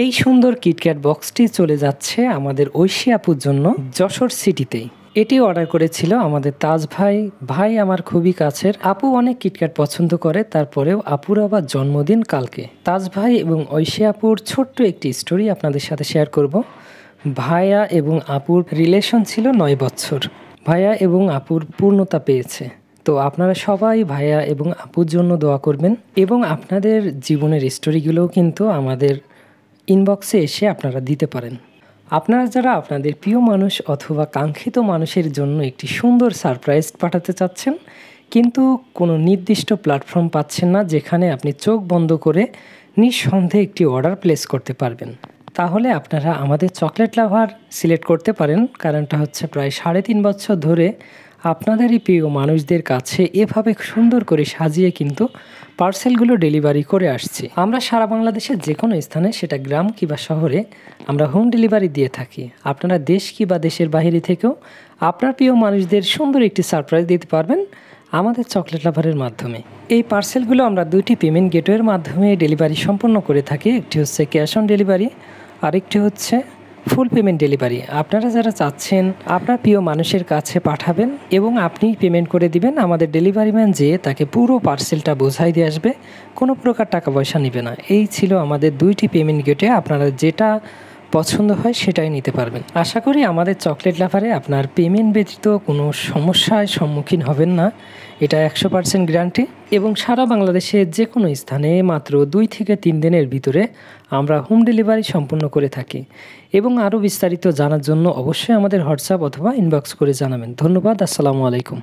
এই সুন্দর কিটক্যাট বক্সটি চলে যাচ্ছে আমাদের ঐশী আপুর জন্য যশোর সিটিতেই। এটি অর্ডার করেছিল আমাদের তাজ ভাই। ভাই আমার খুবই কাছের। আপু অনেক কিটক্যাট পছন্দ করে, তারপরেও আপুর আবার জন্মদিন কালকে। তাজ ভাই এবং ঐশী আপুর ছোট্ট একটি স্টোরি আপনাদের সাথে শেয়ার করব। ভাইয়া এবং আপুর রিলেশন ছিল 9 বছর। ভাইয়া এবং আপুর পূর্ণতা পেয়েছে। তো আপনারা সবাই ভাইয়া এবং আপুর জন্য দোয়া করবেন এবং আপনাদের জীবনের স্টোরিগুলোও কিন্তু আমাদের ইনবক্সে এসে আপনারা দিতে পারেন। আপনারা যারা আপনাদের প্রিয় মানুষ অথবা কাঙ্ক্ষিত মানুষের জন্য একটি সুন্দর সারপ্রাইজ পাঠাতে চাচ্ছেন, কিন্তু কোনো নির্দিষ্ট প্ল্যাটফর্ম পাচ্ছেন না যেখানে আপনি চোখ বন্ধ করে নিঃসন্দেহে একটি অর্ডার প্লেস করতে পারবেন, তাহলে আপনারা আমাদের চকলেট লাভার সিলেক্ট করতে পারেন। কারণটা হচ্ছে প্রায় 3.5 বছর ধরে আপনাদেরই প্রিয় মানুষদের কাছে এভাবে সুন্দর করে সাজিয়ে কিন্তু পার্সেলগুলো ডেলিভারি করে আসছি। আমরা সারা বাংলাদেশের যে কোনো স্থানে, সেটা গ্রাম কিংবা শহরে, আমরা হোম ডেলিভারি দিয়ে থাকি। আপনারা দেশ কিংবা দেশের বাইরে থেকেও আপনার প্রিয় মানুষদের সুন্দর একটি সারপ্রাইজ দিতে পারবেন আমাদের চকলেট লাভারের মাধ্যমে। এই পার্সেলগুলো আমরা 2টি পেমেন্ট গেটওয়ের মাধ্যমে ডেলিভারি সম্পন্ন করে থাকি। একটি হচ্ছে ক্যাশ অন ডেলিভারি, আরেকটি হচ্ছে ফুল পেমেন্ট ডেলিভারি। আপনারা যারা চাচ্ছেন আপনার প্রিয় মানুষের কাছে পাঠাবেন এবং আপনি পেমেন্ট করে দিবেন, আমাদের ডেলিভারি ম্যান যেয়ে তাকে পুরো পার্সেলটা বোঝাই দিয়ে আসবে, কোনো প্রকার টাকা পয়সা নেবে না। এই ছিল আমাদের 2টি পেমেন্ট গেটে। আপনারা যেটা পছন্দ হয় সেটাই নিতে পারবেন। আশা করি আমাদের চকলেট লাভারে আপনার পেমেন্ট ব্যতীত কোনো সমস্যার সম্মুখীন হবেন না, এটা 100% গ্যারান্টি। এবং সারা বাংলাদেশের যে কোনো স্থানে মাত্র 2 থেকে 3 দিনের ভিতরে আমরা হোম ডেলিভারি সম্পন্ন করে থাকি। এবং আরও বিস্তারিত জানার জন্য অবশ্যই আমাদের হোয়াটসঅ্যাপ অথবা ইনবক্স করে জানাবেন। ধন্যবাদ। আসসালামু আলাইকুম।